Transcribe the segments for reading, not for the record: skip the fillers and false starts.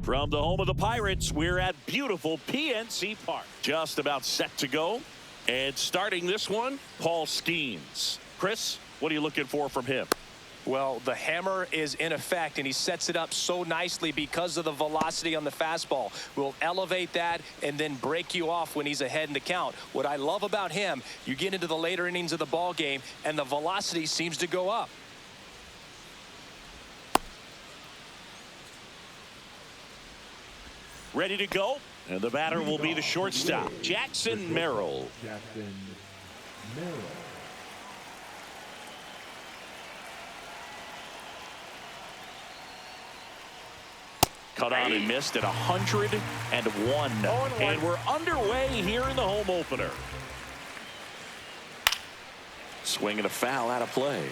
From the home of the Pirates, we're at beautiful PNC Park. Just about set to go. And starting this one, Paul Skeens. Chris, what are you looking for from him? Well, the hammer is in effect, and he sets it up so nicely because of the velocity on the fastball. Will elevate that and then break you off when he's ahead in the count. What I love about him, you get into the later innings of the ball game, and the velocity seems to go up. Ready to go, and the batter will be the shortstop, Jackson Merrill. Cut on and missed at 101. And we're underway here in the home opener. Swing and a foul out of play.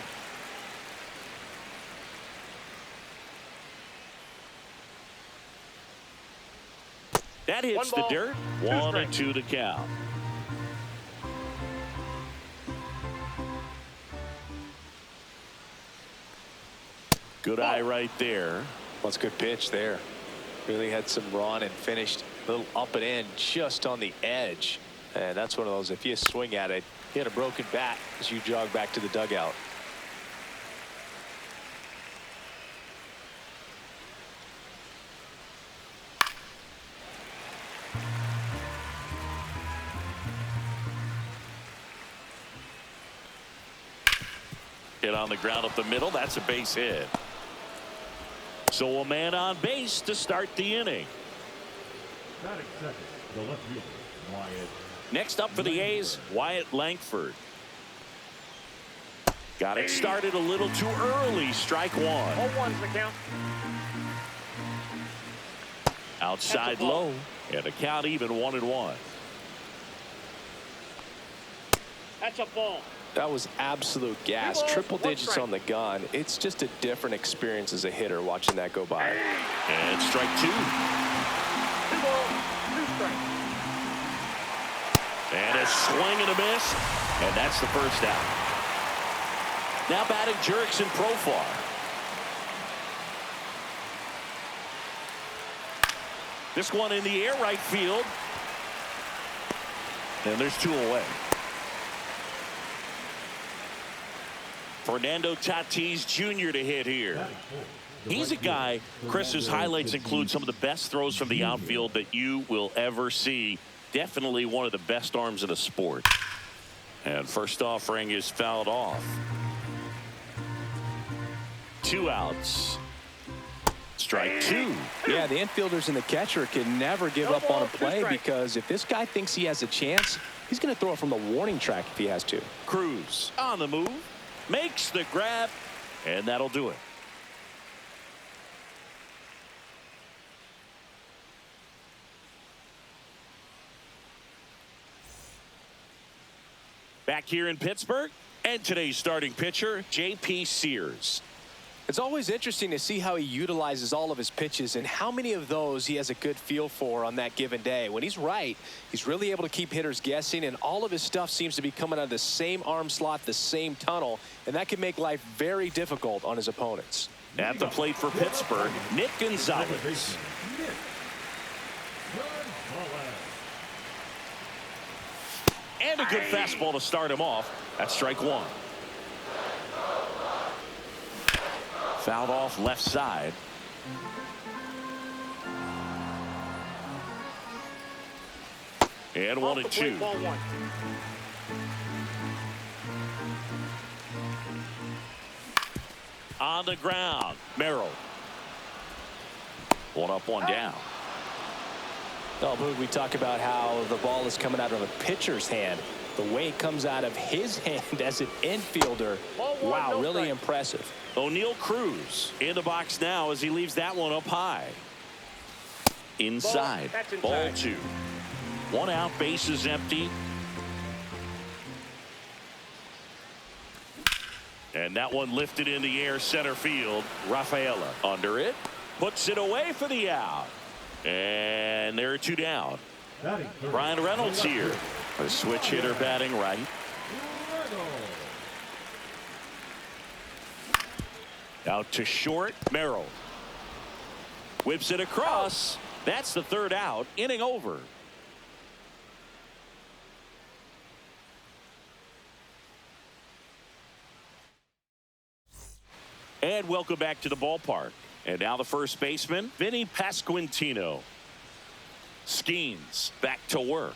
That hits the dirt. 1-2 to count. Good eye right there. Well, it's a good pitch there. Really had some run and finished a little up and in just on the edge. And that's one of those, if you swing at it, you hit a broken bat as you jog back to the dugout. Hit on the ground up the middle. That's a base hit. So a man on base to start the inning. The left fielder, Wyatt. Next up for the A's, Wyatt Langford. Got it started a little too early. Strike one. 0-1's the count. Outside low, and a count even 1-1. That's a ball. That was absolute gas. Triple digits on the gun. It's just a different experience as a hitter watching that go by. And strike two. 2 balls, 2 strikes. And a swing and a miss. And that's the first out. Now batting Jurickson Profar. This one in the air right field. And there's 2 away. Fernando Tatis Jr. to hit here. He's a guy, Chris's highlights include some of the best throws from the outfield that you will ever see. Definitely one of the best arms in the sport. And first offering is fouled off. 2 outs. Strike 2. Yeah, the infielders and the catcher can never give up on a play, because if this guy thinks he has a chance, he's going to throw it from the warning track if he has to. Cruz on the move. Makes the grab, and that'll do it. Back here in Pittsburgh, and today's starting pitcher, J.P. Sears. It's always interesting to see how he utilizes all of his pitches and how many of those he has a good feel for on that given day. When he's right, he's really able to keep hitters guessing, and all of his stuff seems to be coming out of the same arm slot, the same tunnel, and that can make life very difficult on his opponents. At the plate for Pittsburgh, Nick Gonzalez. And a good fastball to start him off. That's strike 1. Fouled off left side. And 1-2. Ball 1. On the ground, Merrill. 1 up, 1 down. Oh, Boog, we talk about how the ball is coming out of a pitcher's hand. The way it comes out of his hand as an infielder, wow, really impressive. O'Neal Cruz in the box now as he leaves that one up high. Inside, ball 2. 1 out, bases empty. And that one lifted in the air, center field. Rafaela under it, puts it away for the out. And there are 2 down. Brian Reynolds here. A switch hitter batting right. Out to short, Merrill. Whips it across. That's the third out. Inning over. And welcome back to the ballpark. And now the first baseman, Vinny Pasquantino. Skeens back to work.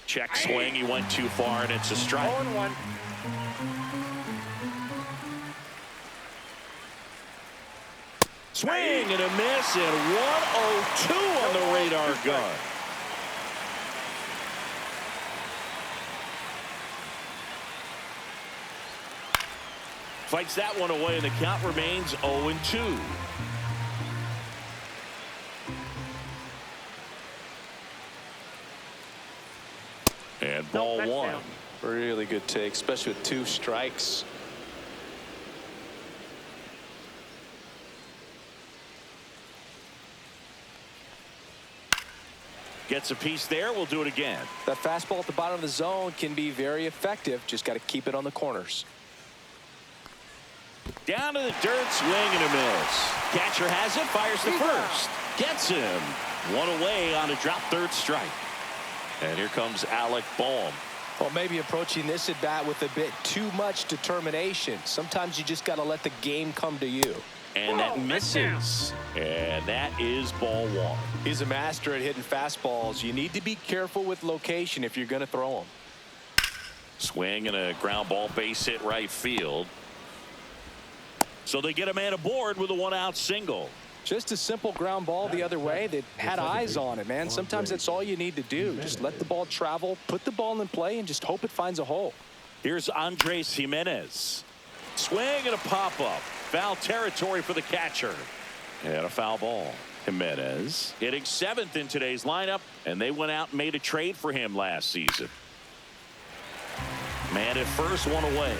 Check swing. He went too far, and it's a strike. 0-1. Swing and a miss, and 102 on the radar gun. Fights that one away, and the count remains 0-2. And ball one. Down. Really good take, especially with 2 strikes. Gets a piece there. We'll do it again. That fastball at the bottom of the zone can be very effective. Just got to keep it on the corners. Down to the dirt, swing and a miss. Catcher has it, fires the first. Gets him. One away on a drop third strike. And here comes Alec Bohm. Well, maybe approaching this at bat with a bit too much determination. Sometimes you just got to let the game come to you. And that misses. And that is ball one. He's a master at hitting fastballs. You need to be careful with location if you're going to throw them. Swing and a ground ball, base hit right field. So they get a man aboard with a 1-out single. Just a simple ground ball the other way that had eyes on it, man. Sometimes that's all you need to do. Just let the ball travel, put the ball in play, and just hope it finds a hole. Here's Andres Jimenez. Swing and a pop-up. Foul territory for the catcher. And a foul ball. Jimenez hitting 7th in today's lineup, and they went out and made a trade for him last season. Man at first, one away.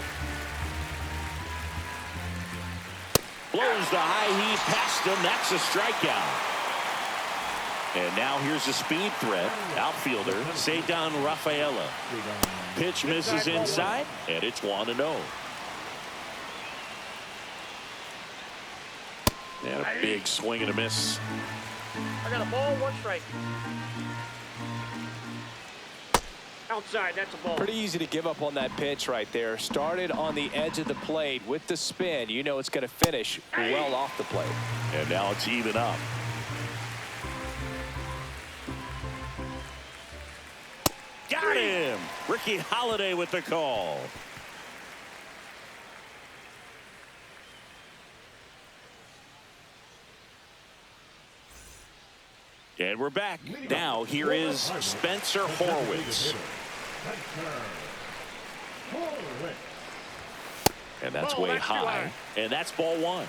Blows the high heat past him. That's a strikeout. And now here's a speed threat. Outfielder, Ceddanne Rafaela. Pitch misses inside, and it's 1-0. And a big swing and a miss. I got a ball, 1 strike. Outside, that's a ball. Pretty easy to give up on that pitch right there. Started on the edge of the plate with the spin. You know it's going to finish well off the plate. And now it's even up. Got him. Ricky Holiday with the call. And we're back. Now here is Spencer Horwitz. And that's way high. And that's ball one.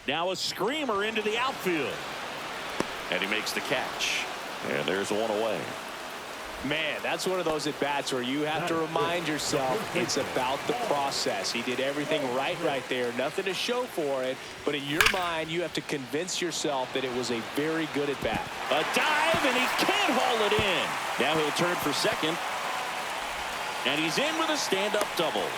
Now a screamer into the outfield. And he makes the catch. And there's one away. Man, that's one of those at-bats where you have to remind yourself it's about the process. He did everything right there. Nothing to show for it. But in your mind, you have to convince yourself that it was a very good at-bat. A dive, and he can't haul it in. Now he'll turn for second. And he's in with a stand-up double.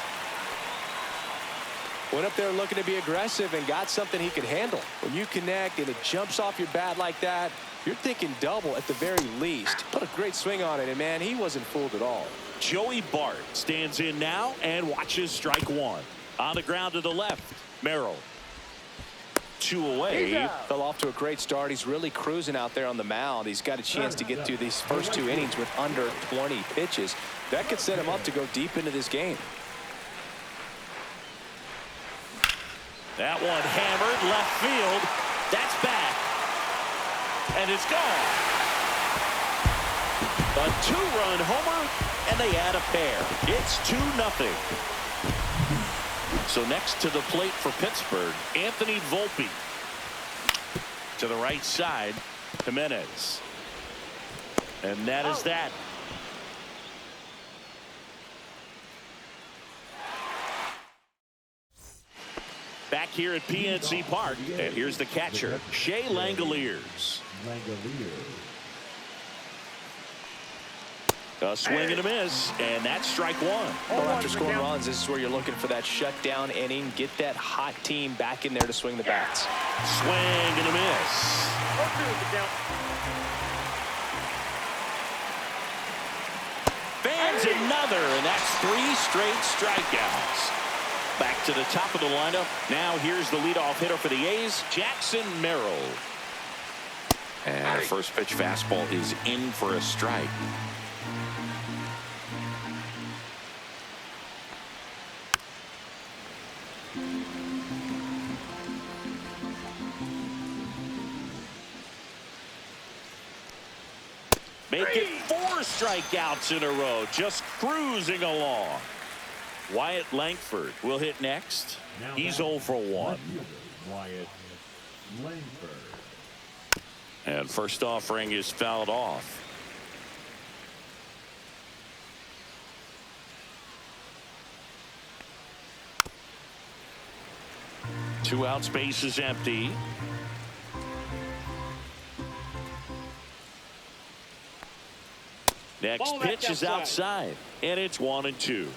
Went up there looking to be aggressive and got something he could handle. When you connect and it jumps off your bat like that, you're thinking double at the very least. Put a great swing on it, and man, he wasn't fooled at all. Joey Bart stands in now and watches strike one. On the ground to the left, Merrill. 2 away. Fell off to a great start. He's really cruising out there on the mound. He's got a chance to get through these first 2 innings with under 20 pitches. That could set him up to go deep into this game. That one hammered left field. That's back. And it's gone. A 2-run homer, and they add a pair. It's 2-0. So next to the plate for Pittsburgh, Anthony Volpe. To the right side, Jimenez. And that is that. Back here at PNC Park, and here's the catcher, Shea Langoliers. A swing and a miss, and that's strike one. Well, after scoring runs, this is where you're looking for that shutdown inning. Get that hot team back in there to swing the bats. Swing and a miss. Fans another, and that's 3 straight strikeouts. Back to the top of the lineup. Now here's the leadoff hitter for the A's, Jackson Merrill. And the first pitch fastball is in for a strike. Make it 4 strikeouts in a row, just cruising along. Wyatt Langford will hit next. He's 0 for 1. Wyatt Langford. And first offering is fouled off. Two out, space is empty. Next pitch is outside, and it's 1-2.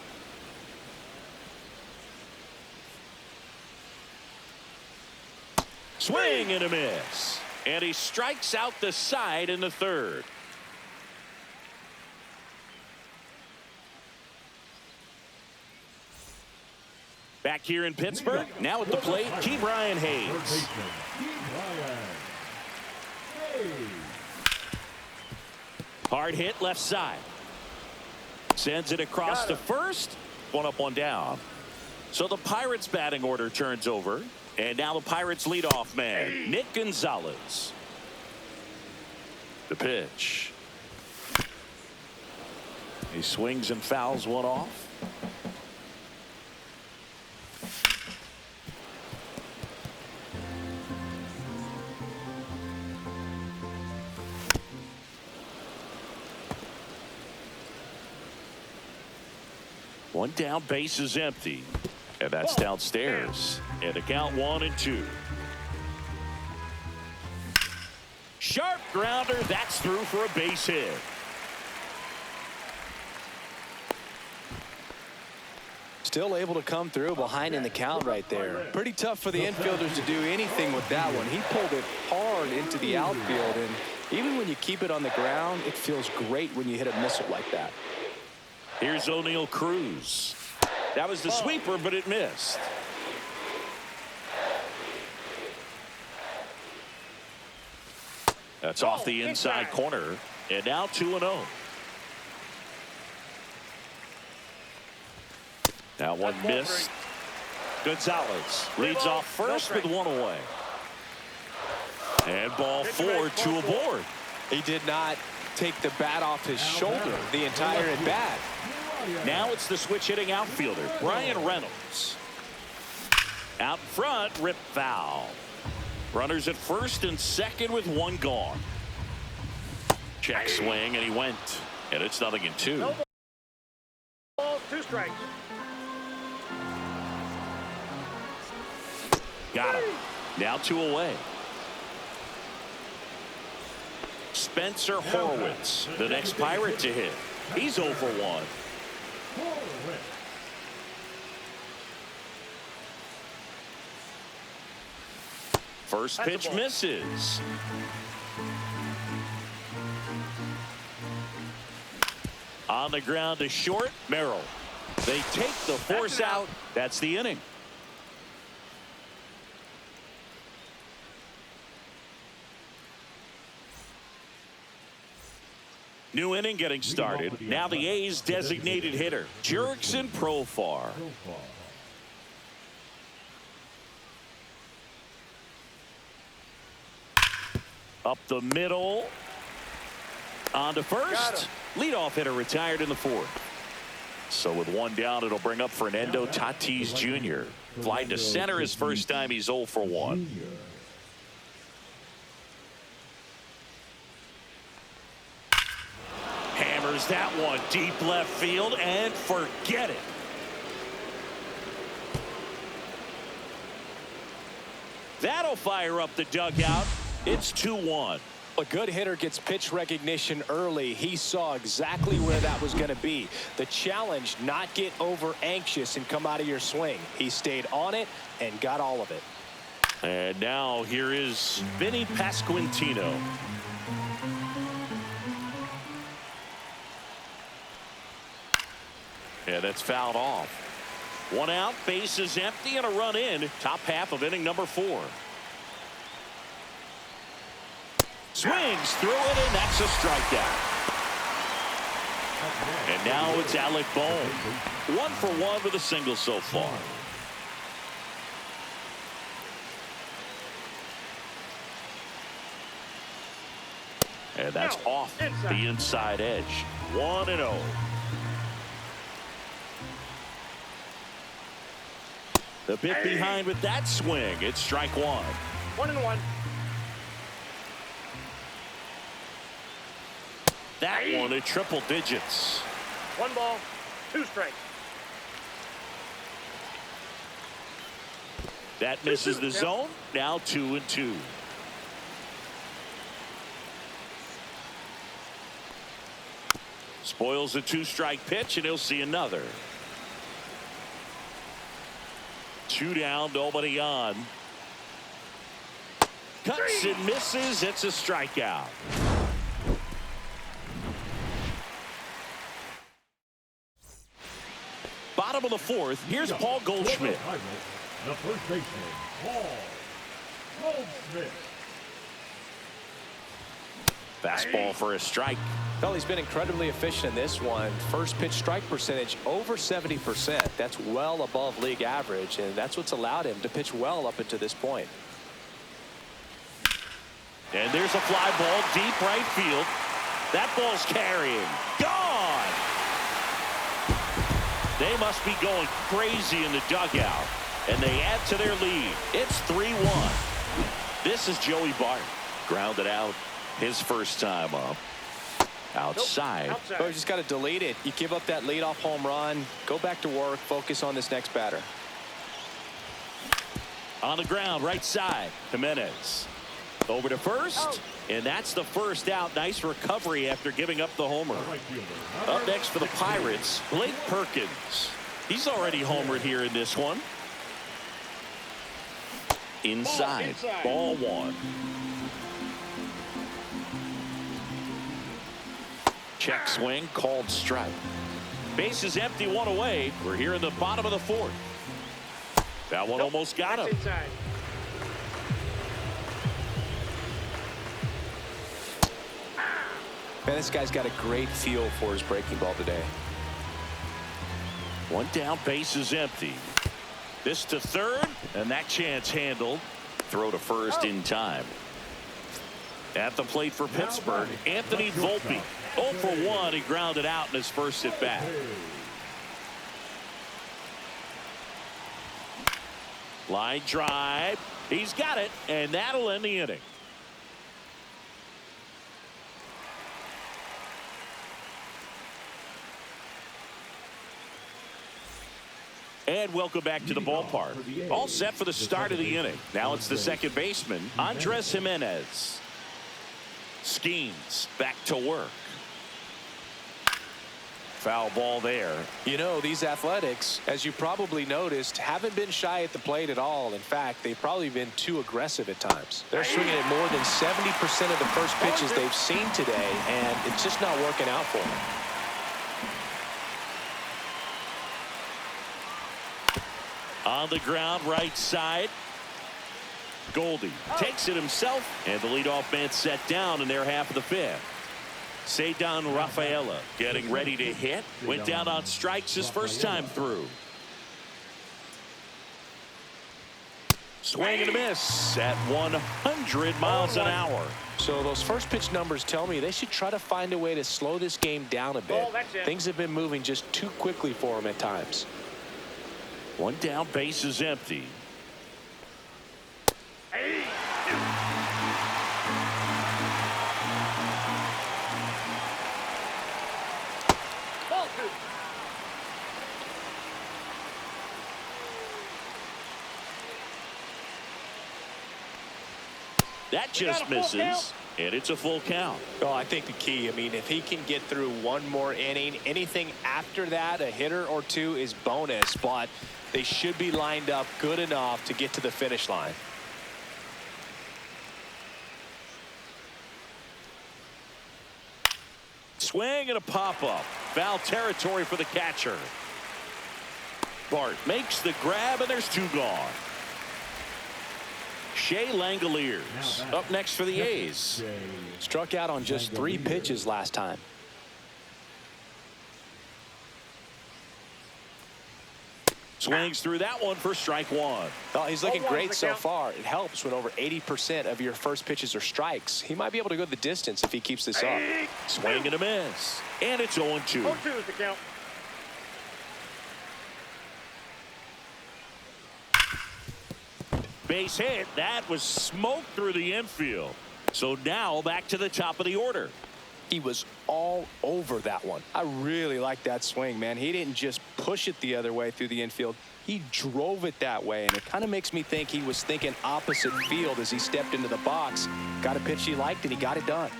Swing and a miss. And he strikes out the side in the third. Back here in Pittsburgh, now at the plate, Ke'Bryan Hayes. Hard hit left side. Sends it across to first. 1 up, 1 down. So the Pirates batting order turns over. And now the Pirates leadoff man, Nick Gonzalez. The pitch. He swings and fouls one off. One down, base is empty. And that's downstairs. And the count 1-2. Sharp grounder. That's through for a base hit. Still able to come through behind in the count right there. Pretty tough for the infielders to do anything with that one. He pulled it hard into the outfield. And even when you keep it on the ground, it feels great when you hit a missile like that. Here's O'Neal Cruz. That was the sweeper, but it missed. That's off the inside corner. And now 2-0. Now one missed. Gonzalez leads off first with 1 away. And ball 4, 2 aboard. He did not take the bat off his shoulder the entire at bat. Now it's the switch hitting outfielder, Brian Reynolds. Out front, rip foul. Runners at first and second with 1 gone. Check swing, and he went. And it's 0-2. No balls, 2 strikes. Got him. Now 2 away. Spencer Horwitz, the next Pirate to hit. He's 0 for 1. First pitch misses. On the ground to short, Merrill. They take the force out. That's the inning. New inning getting started. Now the A's designated hitter, Jurickson Profar. Up the middle. On to first. Leadoff hitter retired in the 4th. So with 1 down, it'll bring up Fernando Tatis Jr. Flying to center his first time. He's 0 for 1. Hammers that one deep left field and forget it. That'll fire up the dugout. It's 2-1. A good hitter gets pitch recognition early. He saw exactly where that was going to be. The challenge, not get over anxious and come out of your swing. He stayed on it and got all of it. And now here is Vinny Pasquantino. Yeah, that's fouled off. 1 out, bases empty, and a run in. Top half of inning number 4. Swings through it, and that's a strikeout. And now it's Alec Bohm. 1 for 1 with a single so far. And that's off the inside edge. 1-0. The bit behind with that swing. It's strike 1. 1-1. That one at triple digits. 1 ball, 2 strikes. That misses the zone. Now 2-2. Spoils a 2-strike pitch, and he'll see another. 2 down, nobody on. Cuts and misses. It's a strikeout. Bottom of the 4th. Here's Paul Goldschmidt. The first baseman, Paul Goldschmidt. Fastball for a strike. Well, he's been incredibly efficient in this one. First pitch strike percentage over 70%. That's well above league average, and that's what's allowed him to pitch well up until this point. And there's a fly ball deep right field. That ball's carrying. Gone! They must be going crazy in the dugout, and they add to their lead. It's 3-1. This is Joey Bart. Grounded out his first time up. Outside. Oh, you just got to delete it. You give up that leadoff home run. Go back to work. Focus on this next batter. On the ground, right side. Jimenez. Over to first. And that's the first out. Nice recovery after giving up the homer. Up next for the Pirates, Blake Perkins. He's already homered here in this one. Inside. Ball 1. Check swing, called strike. Base is empty, 1 away. We're here in the bottom of the 4th. That one almost got him. Man, this guy's got a great feel for his breaking ball today. 1 down, base is empty. This to third, and that chance handled. Throw to first in time. At the plate for Pittsburgh, Anthony Volpe. 0 for 1. He grounded out in his first at bat. Line drive. He's got it, and that'll end the inning. And welcome back to the ballpark. All set for the start of the inning. Now it's the second baseman, Andres Jimenez. Schemes back to work. Foul ball there. You know, these Athletics, as you probably noticed, haven't been shy at the plate at all. In fact, they've probably been too aggressive at times. They're swinging at more than 70% of the first pitches they've seen today, and it's just not working out for them. On the ground, right side. Goldie takes it himself, and the leadoff man set down in their half of the 5th. Ceddanne Rafaela getting ready to hit. Went down on strikes his first time through. Swing and a miss at 100 miles an hour. So those first pitch numbers tell me they should try to find a way to slow this game down a bit. Things have been moving just too quickly for them at times. 1 down, base is empty. That just misses. And it's a full count. Oh, I think the key, I mean, if he can get through one more inning, anything after that, a hitter or two is bonus, but they should be lined up good enough to get to the finish line. Swing and a pop-up. Foul territory for the catcher. Bart makes the grab, and there's two gone. Shea Langoliers up next for the A's. Struck out on just 3 pitches last time. Swings through that one for strike one. Oh, he's looking great so far. It helps when over 80% of your first pitches are strikes. He might be able to go the distance if he keeps this up. Swing and a miss. And it's 0-2. 0-2 is the count. Base hit. That was smoke through the infield. So now back to the top of the order. He was all over that one. I really like that swing, man. He didn't just push it the other way through the infield. He drove it that way, and it kind of makes me think he was thinking opposite field as he stepped into the box. Got a pitch he liked, and he got it done.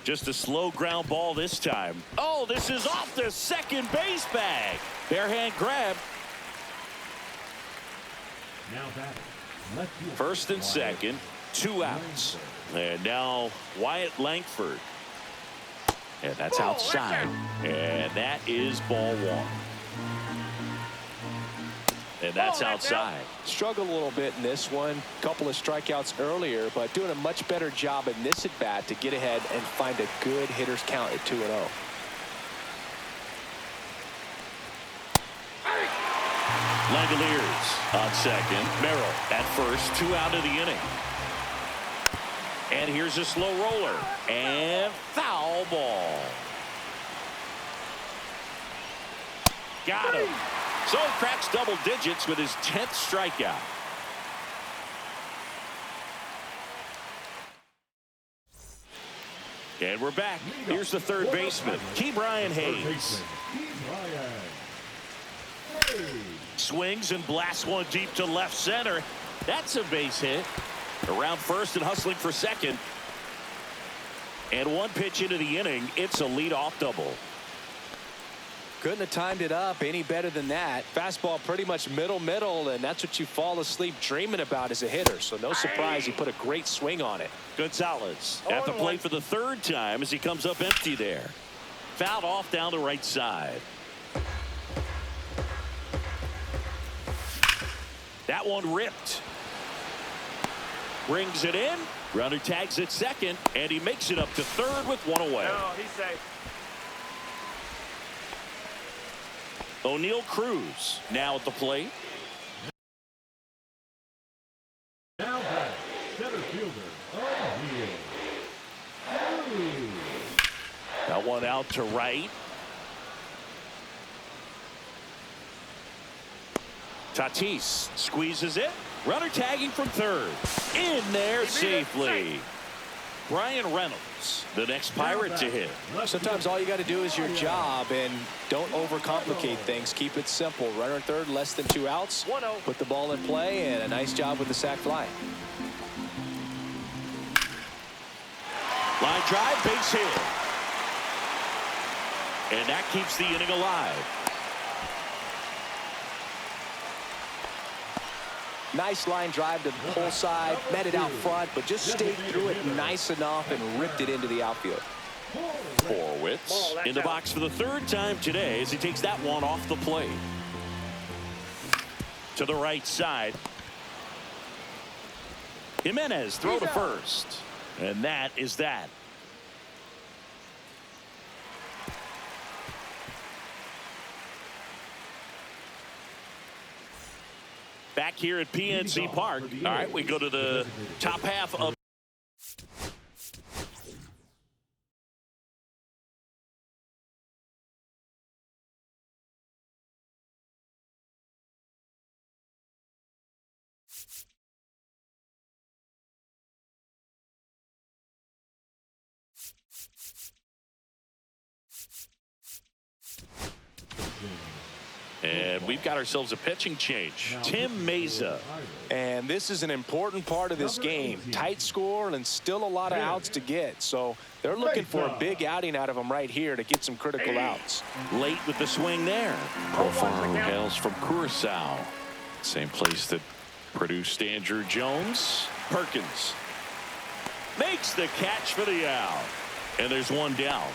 Just a slow ground ball this time. Oh, this is off the second base bag. Bare hand grab. Now batting. Left fielder, First and second, 2 outs. And now Wyatt Langford. And that's outside. And that is ball one. And that's outside. Struggled a little bit in this one. Couple of strikeouts earlier, but doing a much better job in this at bat to get ahead and find a good hitter's count at 2-0. Langoliers on second. Merrill at first. 2 out of the inning. And here's a slow roller. And foul ball. Got him. So he cracks double digits with his 10th strikeout. And we're back. Here's the third baseman, Ke'Bryan Hayes. Swings and blasts one deep to left center. That's a base hit. Around first and hustling for second. And one pitch into the inning, it's a leadoff double. Couldn't have timed it up any better than that. Fastball pretty much middle, and that's what you fall asleep dreaming about as a hitter. So no surprise he put a great swing on it. Gonzalez at the plate for the third time as he comes up empty there. Fouled off down the right side. That one ripped. Brings it in. Runner tags at second, and he makes it up to third with one away. No, he's safe. O'Neal Cruz now at the plate. Now batting. Center fielder, O'Neal Cruz. That one out to right. Tatis squeezes it. Runner tagging from third. In there safely. Brian Reynolds, the next Pirate to hit. Sometimes all you got to do is your job and don't overcomplicate things. Keep it simple. Runner at third, less than 2 outs. 1-0. Put the ball in play, and a nice job with the sac fly. Line drive, base hit. And that keeps the inning alive. Nice line drive to the pull side, met it out front, but just stayed through it nice enough and ripped it into the outfield. Horwitz in the box for the third time today as he takes that one off the plate. To the right side. Jimenez throw to first. And that is that. Back here at PNC Park. All right, we go to the top half of And we've got ourselves a pitching change. Tim Mesa. And this is an important part of this game. Tight score and still a lot of outs to get. So they're looking for a big outing out of him right here to get some critical outs. Late with the swing there. Profile who hails from Curacao. Same place that produced Andrew Jones. Perkins makes the catch for the out. And there's one down.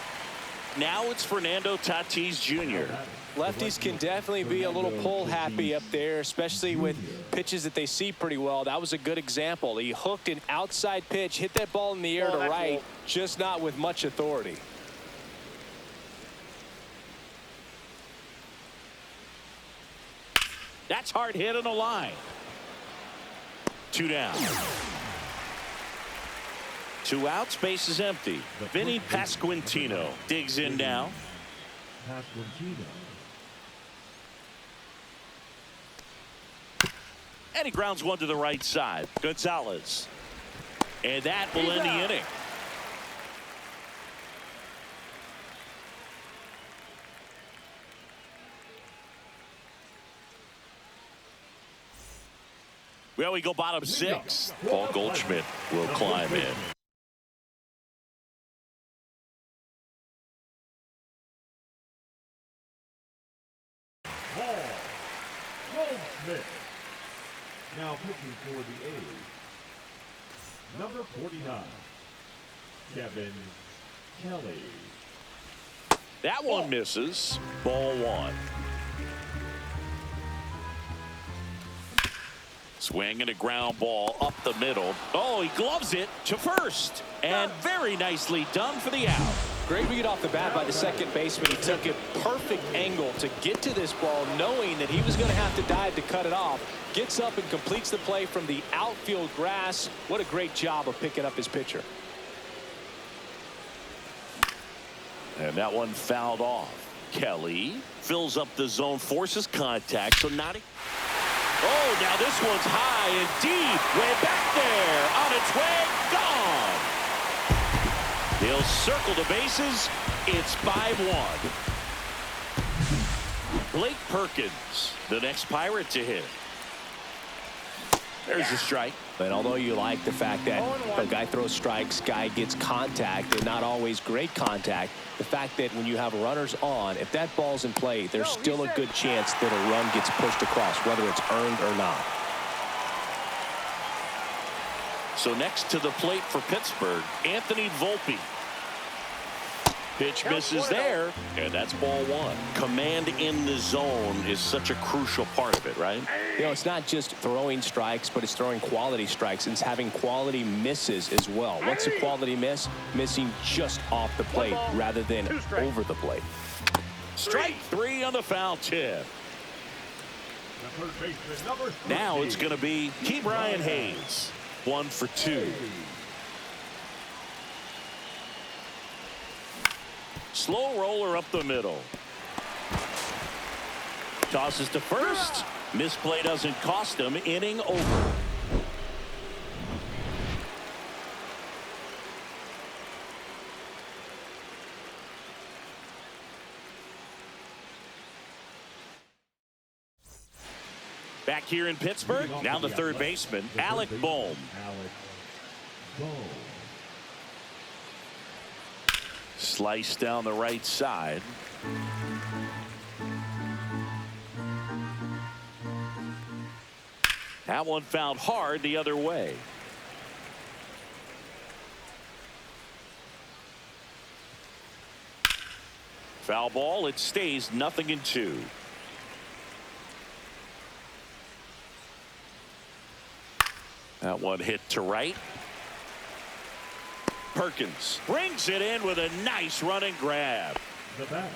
Now it's Fernando Tatis Jr. Lefties can definitely be a little pull happy up there, especially with pitches that they see pretty well. That was a good example. He hooked an outside pitch, hit that ball in the air to right, just not with much authority. That's hard hit on the line. 2 down. 2 outs, base is empty. Vinny Pasquantino digs in now. And he grounds one to the right side. Gonzalez. And that will end the inning. Well, we go bottom 6. Paul Goldschmidt will climb in. Paul Goldschmidt. Now pitching for the A's, number 49, Kevin Kelly. That one misses. Ball 1. Swing and a ground ball up the middle. Oh, he gloves it to first. And very nicely done for the out. Great read off the bat by the second baseman. He took a perfect angle to get to this ball, knowing that he was going to have to dive to cut it off. Gets up and completes the play from the outfield grass. What a great job of picking up his pitcher. And that one fouled off. Kelly fills up the zone, forces contact. So not. Oh, now this one's high and deep. Way back there. On its way. Gone. He'll circle the bases. It's 5-1. Blake Perkins, the next Pirate to hit. There's a strike. But although you like the fact that a guy throws strikes, guy gets contact, and not always great contact, the fact that when you have runners on, if that ball's in play, there's still a good chance that a run gets pushed across, whether it's earned or not. So next to the plate for Pittsburgh, Anthony Volpe. Pitch misses there, and that's ball 1. Command in the zone is such a crucial part of it, right? You know, it's not just throwing strikes, but it's throwing quality strikes, and it's having quality misses as well. What's a quality miss? Missing just off the plate rather than over the plate. Strike 3 on the foul tip. Now it's going to be Ke'Bryan Hayes. 1 for 2. Slow roller up the middle. Tosses to first. Misplay doesn't cost him. Inning over. Back here in Pittsburgh, now the third baseman, Alec Bohm. Slice down the right side. That one fouled hard the other way. Foul ball. It stays 0-2. That one hit to right. Perkins brings it in with a nice running grab.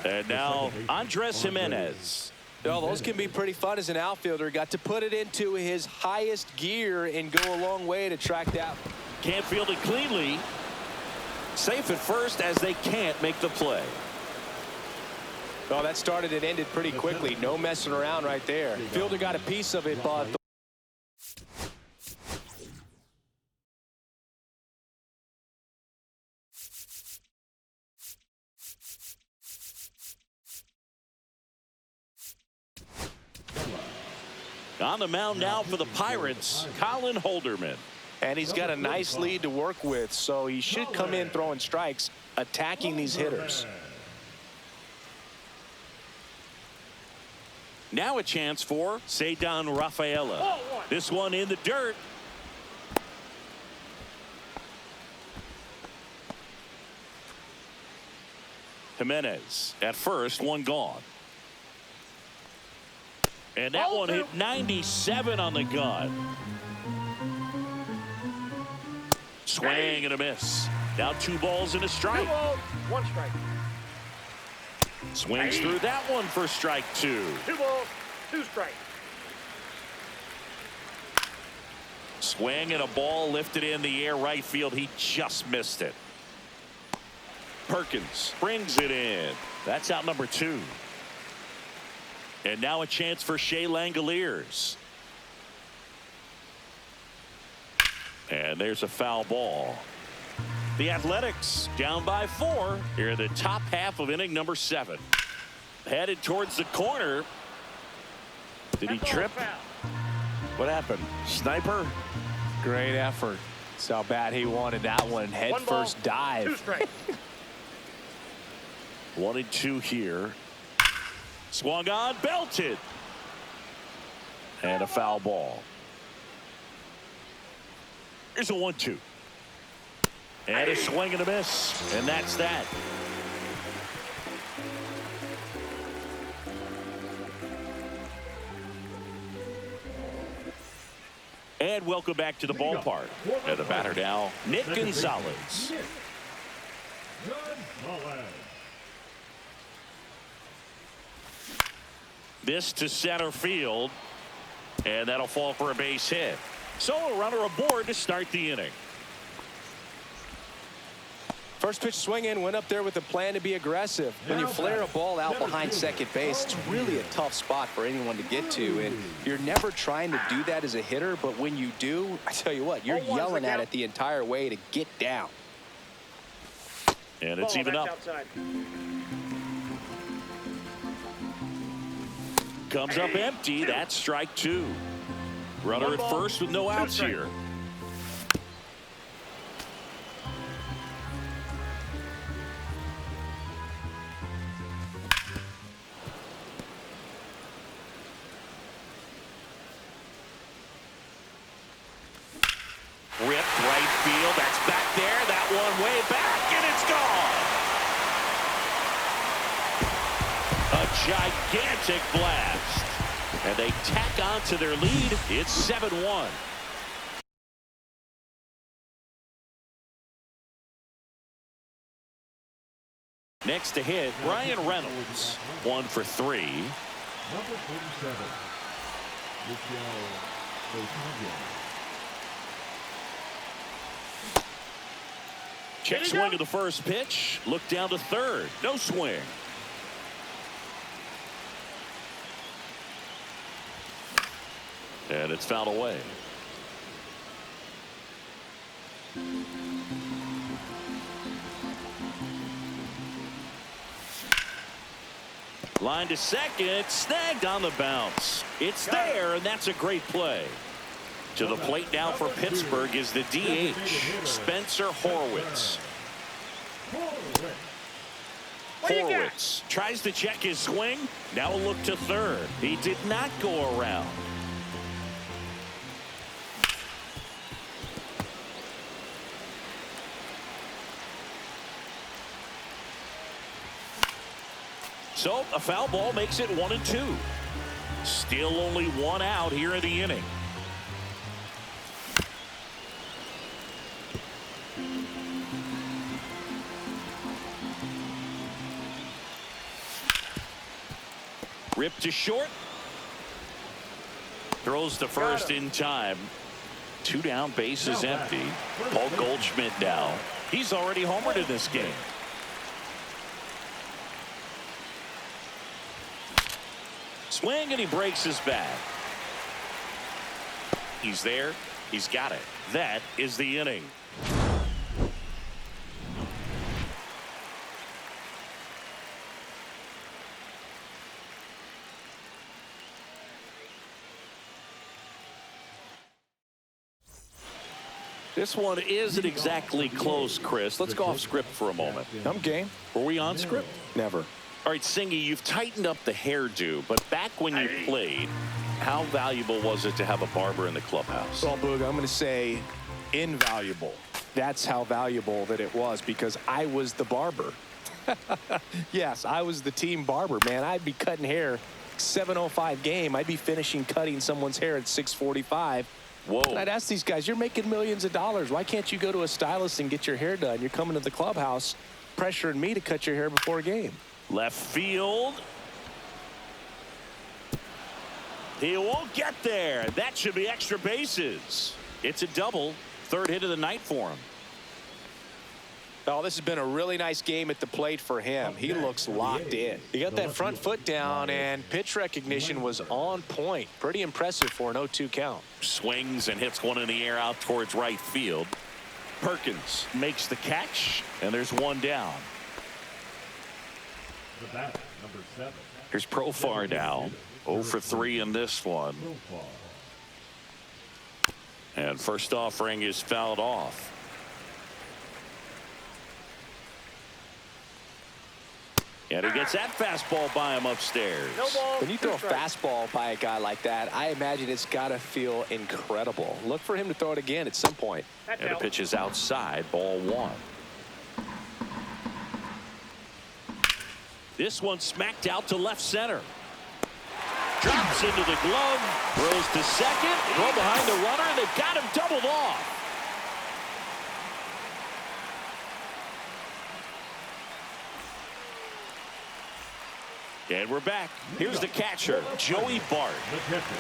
And now Andres Jimenez. Well, those can be pretty fun as an outfielder. Got to put it into his highest gear and go a long way to track that. Can't field it cleanly. Safe at first as they can't make the play. Well, that started and ended pretty quickly. No messing around right there. Fielder got a piece of it, but On the mound now for the Pirates, Colin Holderman. And he's got a nice lead to work with, so he should come in throwing strikes, attacking these hitters. Now a chance for Cedar Rafaela. This one in the dirt. Jimenez at first, one gone. And that one hit 97 on the gun. Swing and a miss. Now 2 balls and a strike. 2 balls, 1 strike. Swings through that one for strike 2. 2 balls, 2 strikes. Swing and a ball lifted in the air right field. He just missed it. Perkins brings it in. That's out number 2. And now a chance for Shea Langoliers. And there's a foul ball. The Athletics down by 4 here in the top half of inning number 7. Headed towards the corner. Did he trip? What happened? Sniper? Great effort. That's how bad he wanted that one. Head 1 ball, first dive. 2 strikes. 1-2 here. Swung on, belted. And a foul ball. Here's a 1-2. And a swing and a miss. And that's that. And welcome back to the ballpark. And the batter now, Nick Gonzalez. This to center field. And that'll fall for a base hit. So a runner aboard to start the inning. First pitch swing in, went up there with a plan to be aggressive. When you flare a ball out behind second base, it's really a tough spot for anyone to get to. And you're never trying to do that as a hitter, but when you do, I tell you what, you're yelling at it the entire way to get down. And it's even up. Outside. Comes up empty. That's strike 2. Runner at first with no outs here. Ripped right field. That's back there. That one way back, and it's gone. A gigantic blast. And they tack on to their lead. It's 7-1. Next to hit, Ryan Reynolds. 1 for 3. Number 47. Check swing of the first pitch. Look down to third. No swing. And it's fouled away. Line to second, snagged on the bounce. It's there, and that's a great play. To the plate now for Pittsburgh is the DH, Spencer Horwitz. Horwitz tries to check his swing. Now a look to third. He did not go around. So a foul ball makes it 1-2. Still only 1 out here in the inning. Ripped to short. Throws to first in time. 2 down, bases empty. Paul Goldschmidt now. He's already homered in this game. Swing, and he breaks his bat. He's there. He's got it. That is the inning. This one isn't exactly close, Chris. Let's go off script for a moment. I'm game. Were we on script? Never. All right, Singy, you've tightened up the hairdo, but back when you played, how valuable was it to have a barber in the clubhouse? Well, Boog, I'm going to say invaluable. That's how valuable that it was because I was the barber. Yes, I was the team barber, man. I'd be cutting hair 7:05 game. I'd be finishing cutting someone's hair at 6:45. Whoa. And I'd ask these guys, you're making millions of dollars. Why can't you go to a stylist and get your hair done? You're coming to the clubhouse pressuring me to cut your hair before a game. Left field. He won't get there. That should be extra bases. It's a double. Third hit of the night for him. Oh, this has been a really nice game at the plate for him. He looks locked in. He got that front foot down, and pitch recognition was on point. Pretty impressive for an 0-2 count. Swings and hits one in the air out towards right field. Perkins makes the catch, and there's one down. The batter, number 7. Here's Profar now. 0 for 3 in this one. And first offering is fouled off. And he gets that fastball by him upstairs. No ball. When you throw a 2 strikes. fastball by a guy like that, I imagine it's got to feel incredible. Look for him to throw it again at some point. That's And the out. pitch is outside, ball 1. This one smacked out to left center. Drops into the glove, throws to second, throw behind the runner, and they've got him doubled off. And we're back. Here's the catcher, Joey Bart. The catcher,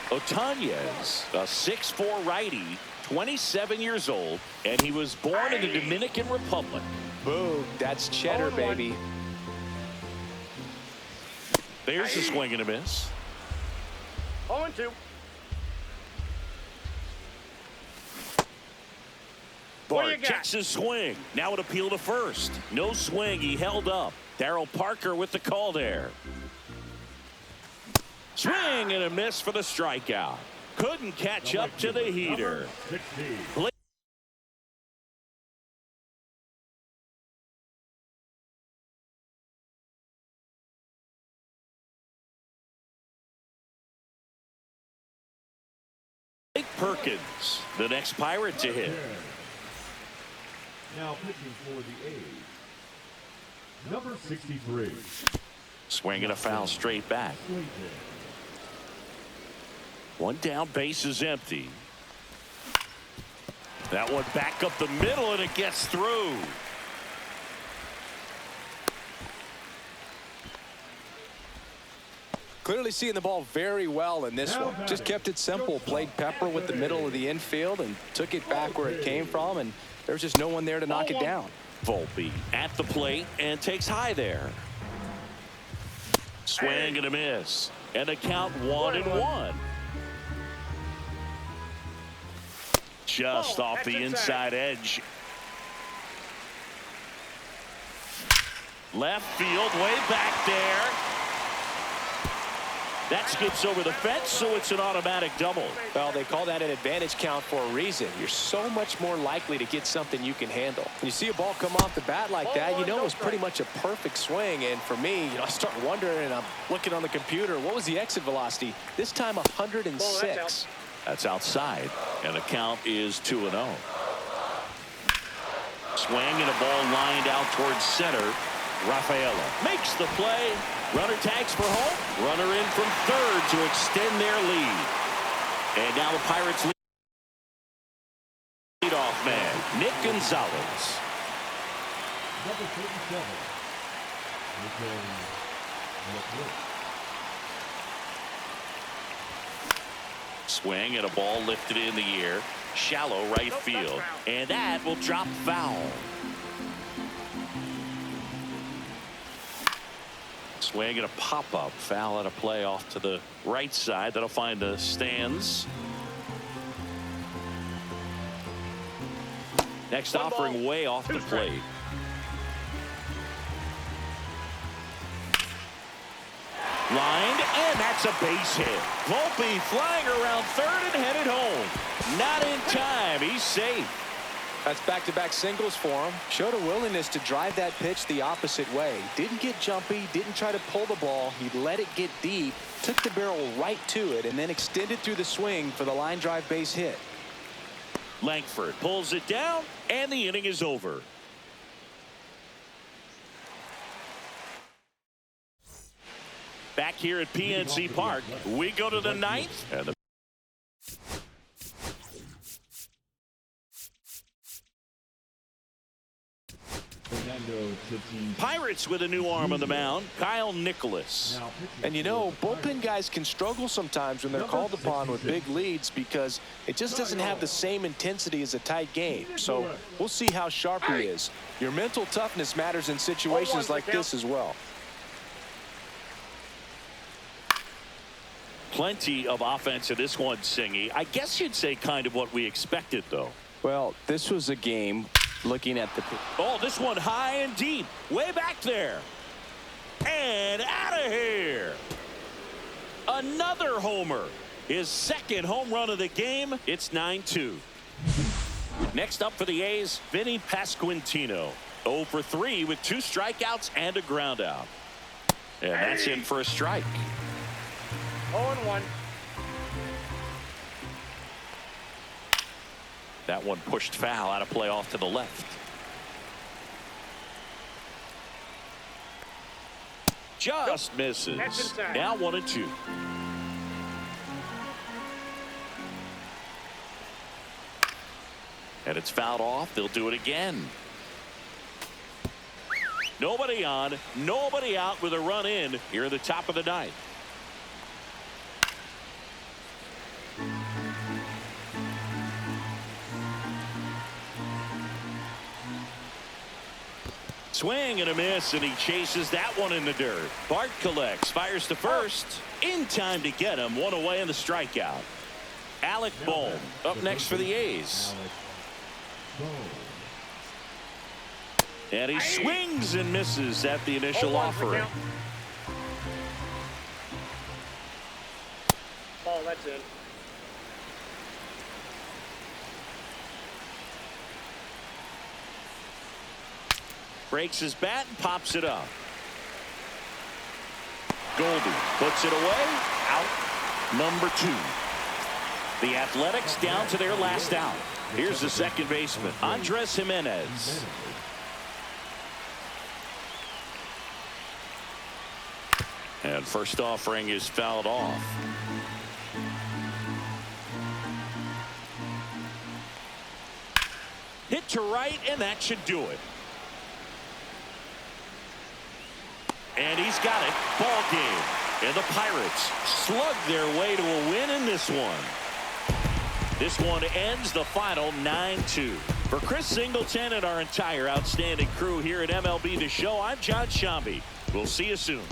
Otanez, a 6'4" righty, 27 years old, and he was born in the Dominican Republic. Boom. That's cheddar, 0-1. baby. There's a swing and a miss. 0-2. What do you Bart got? checks his swing. Now an appeal to first. No swing. He held up. Darryl Parker with the call there. Swing and a miss for the strikeout. Couldn't catch up to the heater. number 16. Blake Perkins, the next Pirate to hit. Now pitching for the A's, number 63. Swinging a foul straight back. One down, base is empty. That one back up the middle, and it gets through. Clearly seeing the ball very well in this one. Just kept it simple. Played pepper with the middle of the infield and took it back where it came from, and there was just no one there to knock it down. Volpe at the plate and takes high there. Swing and a miss. And a count 1-1. Just off the inside edge. Left field, way back there. That skips over the fence, so it's an automatic double. Well, they call that an advantage count for a reason. You're so much more likely to get something you can handle. When you see a ball come off the bat like that, you know it was pretty much a perfect swing. And for me, I start wondering, and I'm looking on the computer, what was the exit velocity? This time 106. That's outside, and the count is 2-0. Swing and a ball lined out towards center. Rafaela makes the play. Runner tags for home. Runner in from third to extend their lead. And now the Pirates lead off man, Nick Gonzalez. Number 37. Swing and a ball lifted in the air. Shallow right field. And that will drop foul. Swing and a pop-up. Foul at a play off to the right side. That'll find the stands. Next offering way off the plate. Lined, and that's a base hit. Volpe flying around third and headed home. Not in time. He's safe. That's back-to-back singles for him. Showed a willingness to drive that pitch the opposite way. Didn't get jumpy, didn't try to pull the ball. He let it get deep, took the barrel right to it, and then extended through the swing for the line drive base hit. Langford pulls it down, and the inning is over. Back here at PNC Park, we go to the ninth. And the Pirates with a new arm on the mound, Kyle Nicholas. And you know, bullpen guys can struggle sometimes when they're called upon with big leads because it just doesn't have the same intensity as a tight game. So we'll see how sharp he is. Your mental toughness matters in situations like this as well. Plenty of offense in this one, Singy. I guess you'd say kind of what we expected, though. Well, this was a game looking at the... Oh, this one high and deep. Way back there. And out of here. Another homer. His second home run of the game. It's 9-2. Next up for the A's, Vinny Pasquantino. 0 for 3 with 2 strikeouts and a ground out. And that's in for a strike. 0-1. That one pushed foul, out of play off to the left. Just misses. Now 1-2. And it's fouled off. They'll do it again. Nobody on, nobody out with a run in here at the top of the ninth. Swing and a miss, and he chases that one in the dirt. Bart collects, fires to first. In time to get him. One away in the strikeout. Alec Bohm up next for the A's. And he swings and misses at the initial offering. Ball, that's in. Breaks his bat and pops it up. Goldie puts it away. Out number 2. The Athletics down to their last out. Here's the second baseman, Andres Jimenez. And first offering is fouled off. Hit to right, and that should do it. And he's got it. Ball game. And the Pirates slug their way to a win in this one. This one ends the final 9-2. For Chris Singleton and our entire outstanding crew here at MLB The Show, I'm John Shambi. We'll see you soon.